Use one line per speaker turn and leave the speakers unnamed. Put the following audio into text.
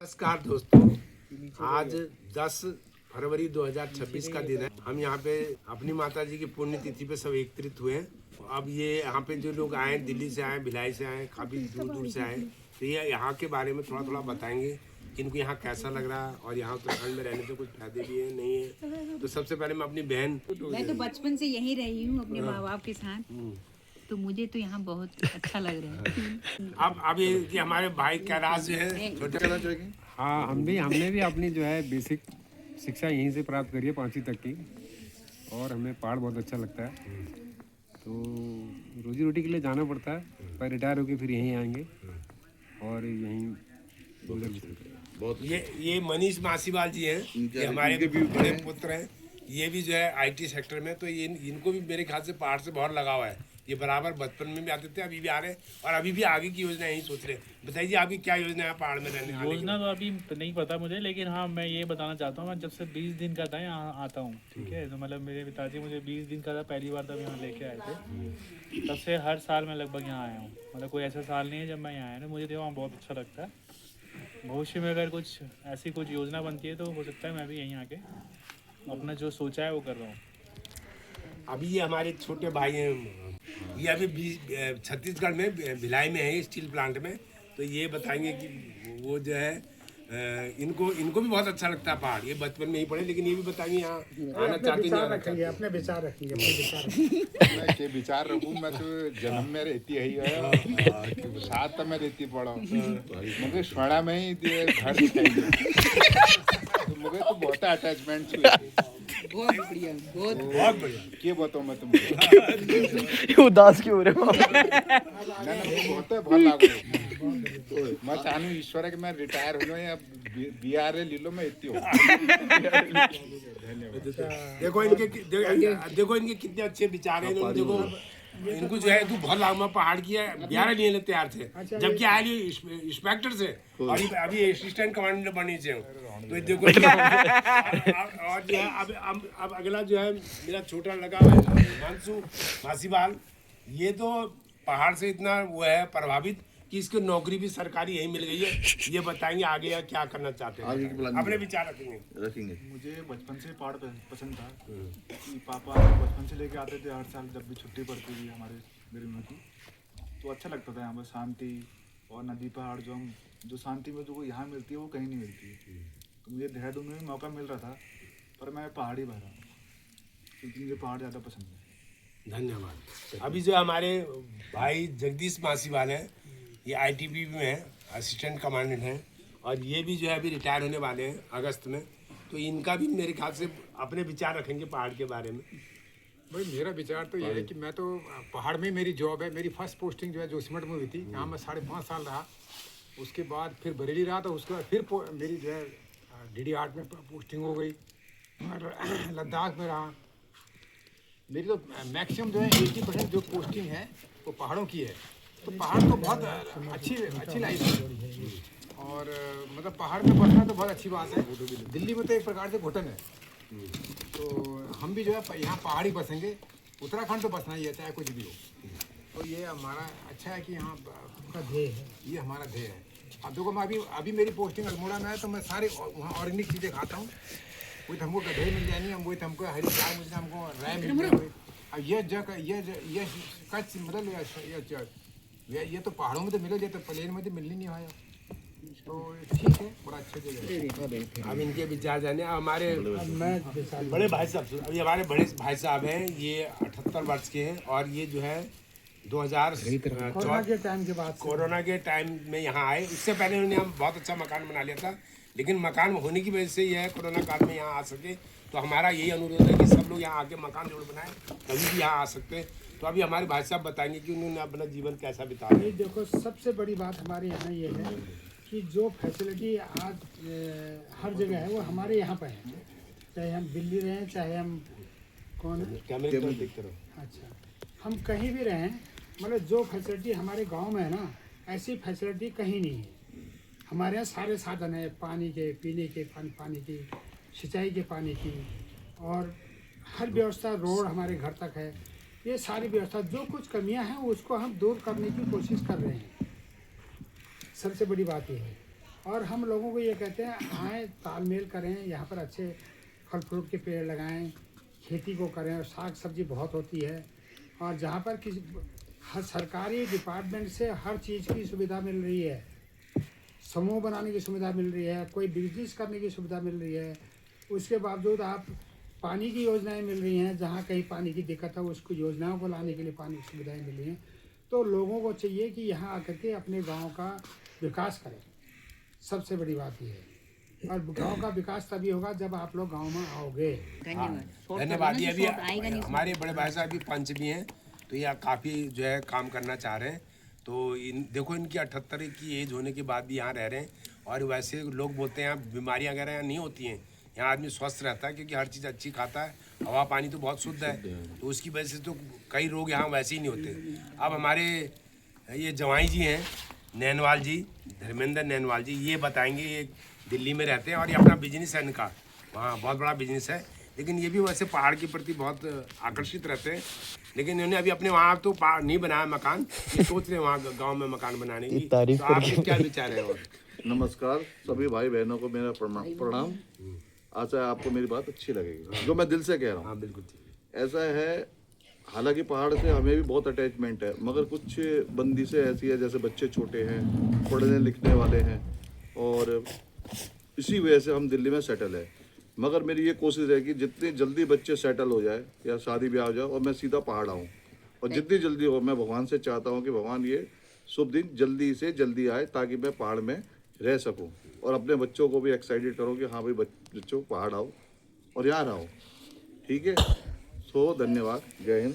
नमस्कार दोस्तों, आज 10 फरवरी 2026 का दिन है। हम यहाँ पे अपनी माता जी की पुण्यतिथि पे सब एकत्रित हुए हैं। अब ये यहाँ पे जो लोग आए, दिल्ली से आए, भिलाई से आए, काफ़ी दूर दूर से आए, तो ये यहाँ के बारे में थोड़ा थोड़ा बताएंगे कि इनको यहाँ कैसा लग रहा है और यहाँ उत्तराखंड में रहने से कुछ फायदे भी है नहीं है। तो सबसे पहले मैं अपनी बहन,
मैं तो बचपन से यहीं रही हूँ अपने माँ बाप के साथ, तो मुझे तो यहाँ बहुत अच्छा लग रहा है।
अब ये कि हमारे भाई कैलाश जो है छोटे,
हाँ हमने भी अपनी जो है बेसिक शिक्षा यहीं से प्राप्त करी है 5वीं तक की, और हमें पहाड़ बहुत अच्छा लगता है। तो रोजी रोटी के लिए जाना पड़ता है, पर रिटायर होके फिर यहीं आएंगे और यहीं
बहुत। ये मनीष मासीवाल जी हैं, ये हमारे भी बड़े पुत्र हैं। ये भी जो है आईटी सेक्टर में, तो ये इनको भी मेरे ख्याल से पहाड़ से बहुत लगाव है। ये बराबर बचपन में भी आते थे, अभी भी आ रहे हैं और अभी भी आगे की योजना यही सोच रहे हैं। बताइए आपकी क्या योजना है पहाड़ में रहने की?
योजना तो अभी नहीं पता मुझे, लेकिन हाँ मैं ये बताना चाहता हूँ, मैं जब से 20 दिन का था यहाँ आता हूँ, ठीक है। तो मतलब मेरे पिताजी मुझे 20 दिन का था पहली बार तब यहाँ लेके आए थे, तब से हर साल मैं लगभग यहाँ आया हूँ। मतलब कोई ऐसा साल नहीं है जब मैं यहाँ आया ना, मुझे तो वहाँ बहुत अच्छा लगता है। भविष्य में अगर कुछ ऐसी कुछ योजना बनती है तो हो सकता है मैं भी यहीं आके अपना जो सोचा है वो कर रहा हूँ।
अभी ये हमारे छोटे भाई हैं, ये अभी छत्तीसगढ़ में भिलाई में है स्टील प्लांट में। तो ये बताएंगे कि वो जो है इनको भी बहुत अच्छा लगता है पहाड़। ये बचपन में ही पढ़े, लेकिन ये भी बताएंगे यहाँ आना चाहते नहीं।
अपने विचार रखिए मैं के विचार रखूँ। मैं तो जन्म में रहती है साथ में रहती पड़ा मुझे स्वड़ा में ही घर मुझे तो बहुत अटैचमेंट
बहुत बढ़िया, बहुत
बढ़िया।
क्या बताऊँ मैं तुमको
उदास क्यों हो रहे हो?
बहुत है भल लागू। मैं चाहूँ ईश्वर है कि मैं रिटायर हो जाऊँ, बिहार ले लो मैं इतनी हूँ।
देखो इनके कितने अच्छे विचार हैं। देखो इनको जो है तू बहुत लामा पहाड़ की है, 11 लेने तैयार थे, जबकि आए इंस्पेक्टर से और अभी असिस्टेंट कमांडर बनी से। तो देखो और जो है अब अगला जो है मेरा छोटा लगा है हिमांशु मासीवाल। ये तो पहाड़ से इतना वो है प्रभावित कि इसको नौकरी भी सरकारी यही मिल गई है। ये बताएंगे आगे या क्या करना चाहते हैं, अपने विचार रखेंगे।
मुझे बचपन से पहाड़ पसंद था कि पापा बचपन से लेके आते थे हर साल, जब भी छुट्टी पड़ती थी हमारे मेरे में की, तो अच्छा लगता था। यहाँ पर शांति और नदी पहाड़ जो शांति में जो यहाँ मिलती है वो कहीं नहीं मिलती है। तो मुझे देहरादून में मौका मिल रहा था, पर मैं पहाड़ी भर रहा हूँ क्योंकि मुझे पहाड़ ज़्यादा पसंद है।
धन्यवाद। अभी जो हमारे भाई जगदीश मासीवाल हैं, ये आईटीबी में है, असिस्टेंट कमांडेंट हैं, और ये भी जो है अभी रिटायर होने वाले हैं अगस्त में। तो इनका भी मेरे ख्याल से अपने विचार रखेंगे पहाड़ के बारे में।
भाई मेरा विचार तो ये है कि मैं तो पहाड़ में मेरी जॉब है। मेरी फर्स्ट पोस्टिंग जो है जोशीमठ में हुई थी, यहाँ मैं 5.5 साल रहा। उसके बाद फिर बरेली रहा, तो उसके बाद फिर मेरी जो है DD8 में पोस्टिंग हो गई, लद्दाख में रहा। मेरी तो मैक्सिमम जो है 80% जो पोस्टिंग है वो पहाड़ों की है। तो पहाड़ तो बहुत अच्छी लाइफ है, और मतलब पहाड़ में बसना तो बहुत अच्छी बात है। दिल्ली में तो एक प्रकार से घुटन है, तो हम भी जो है यहाँ पहाड़ी बसेंगे। उत्तराखंड तो बसना ही है चाहे कुछ भी हो। तो ये हमारा अच्छा है कि यहाँ का ध्येय है, ये हमारा ध्येय है। अब देखो मैं अभी मेरी पोस्टिंग अल्मोड़ा में है, तो मैं सारे वहाँ ऑर्गेनिक चीज़ें खाता हूँ। कोई तो हमको गधे मिल जाए नहीं, हम वही तो हमको हरी चाय मुझे हमको राय मिल जाए। अब ये कच्छ मतलब ये तो पहाड़ों में तो मिले जाए, तो प्लेन में तो मिलनी नहीं आया। तो ठीक है, बड़ा अच्छा जगह है।
अब इनके विचार जाने। हमारे बड़े भाई साहब, अभी हमारे बड़े भाई साहब हैं, ये 78 वर्ष के हैं, और ये जो है 2014 कोरोना के टाइम में यहाँ आए। इससे पहले उन्होंने हम बहुत अच्छा मकान बना लिया था, लेकिन मकान होने की वजह से यह कोरोना काल में यहाँ आ सके। तो हमारा यही अनुरोध है कि सब लोग यहाँ आके मकान जरूर बनाएं, कभी भी यहाँ आ सकते हैं। तो अभी हमारे भाई साहब बताएंगे कि उन्होंने अपना जीवन कैसा बिताया।
देखो, सबसे बड़ी बात हमारे यहाँ ये है कि जो फैसिलिटी आज हर जगह है वो हमारे यहाँ पर है। चाहे हम दिल्ली रहें, चाहे हम
कैमरे में देखते रहो।
अच्छा, हम कहीं भी रहें, मतलब जो फैसिलिटी हमारे गांव में है ना, ऐसी फैसिलिटी कहीं नहीं है। हमारे यहाँ सारे साधन है, पानी के, पीने के पानी की, सिंचाई के पानी की, और हर व्यवस्था, रोड हमारे घर तक है। ये सारी व्यवस्था, जो कुछ कमियां हैं उसको हम दूर करने की कोशिश कर रहे हैं। सबसे बड़ी बात ये है। और हम लोगों को ये कहते हैं आए तालमेल करें, यहाँ पर अच्छे फल फ्रूट के पेड़ लगाएं, खेती को करें, और साग सब्जी बहुत होती है। और जहाँ पर किसी हर सरकारी डिपार्टमेंट से हर चीज़ की सुविधा मिल रही है, समूह बनाने की सुविधा मिल रही है, कोई बिजनेस करने की सुविधा मिल रही है, उसके बावजूद आप पानी की योजनाएं मिल रही हैं, जहाँ कहीं पानी की दिक्कत है उसको योजनाओं को लाने के लिए पानी की सुविधाएं मिल रही हैं। तो लोगों को चाहिए कि यहाँ आकर के अपने गांव का विकास करें, सबसे बड़ी बात ये है। और गांव का विकास तभी होगा जब आप लोग गांव में आओगे।
धन्यवाद। ये अभी हमारे बड़े भाई साहब भी पंच भी हैं, तो ये काफ़ी जो है काम करना चाह रहे हैं। तो देखो इनकी 78 की एज होने के बाद भी यहाँ रह रहे हैं। और वैसे लोग बोलते हैं यहाँ बीमारियाँ वगैरह यहाँ नहीं होती हैं, यहाँ आदमी स्वस्थ रहता है क्योंकि हर चीज़ अच्छी खाता है, हवा पानी तो बहुत शुद्ध है, तो उसकी वजह से तो कई रोग यहाँ वैसे ही नहीं होते। अब हमारे ये जवाई जी हैं नैनवाल जी, धर्मेंद्र नैनवाल जी, ये बताएंगे। ये दिल्ली में रहते हैं और ये अपना बिजनेस है इनका, वहाँ बहुत बड़ा बिजनेस है। लेकिन ये भी वैसे पहाड़ के प्रति बहुत आकर्षित रहते हैं। लेकिन इन्होंने अभी अपने वहाँ तो पहाड़ नहीं बनाया मकान, ये सोच रहे हैं वहाँ गाँव में मकान बनाने की। तो आपके क्या विचार है? और
नमस्कार सभी भाई बहनों को मेरा प्रणाम। आशा है आपको मेरी बात अच्छी लगेगी, जो मैं दिल से कह रहा हूँ।
हाँ बिल्कुल
ऐसा है, हालांकि पहाड़ से हमें भी बहुत अटैचमेंट है, मगर कुछ बंदिशें ऐसी है, जैसे बच्चे छोटे हैं, पढ़ने लिखने वाले हैं, और इसी वजह से हम दिल्ली में सेटल है। मगर मेरी ये कोशिश है कि जितनी जल्दी बच्चे सेटल हो जाए या शादी ब्याह हो जाए और मैं सीधा पहाड़ आऊँ, और जितनी जल्दी हो, मैं भगवान से चाहता हूँ कि भगवान ये शुभ दिन जल्दी से जल्दी आए, ताकि मैं पहाड़ में रह सकूं और अपने बच्चों को भी एक्साइटेड करो कि हाँ भाई बच्चों पहाड़ आओ और यहाँ रहो। ठीक है, सो धन्यवाद, जय हिंद।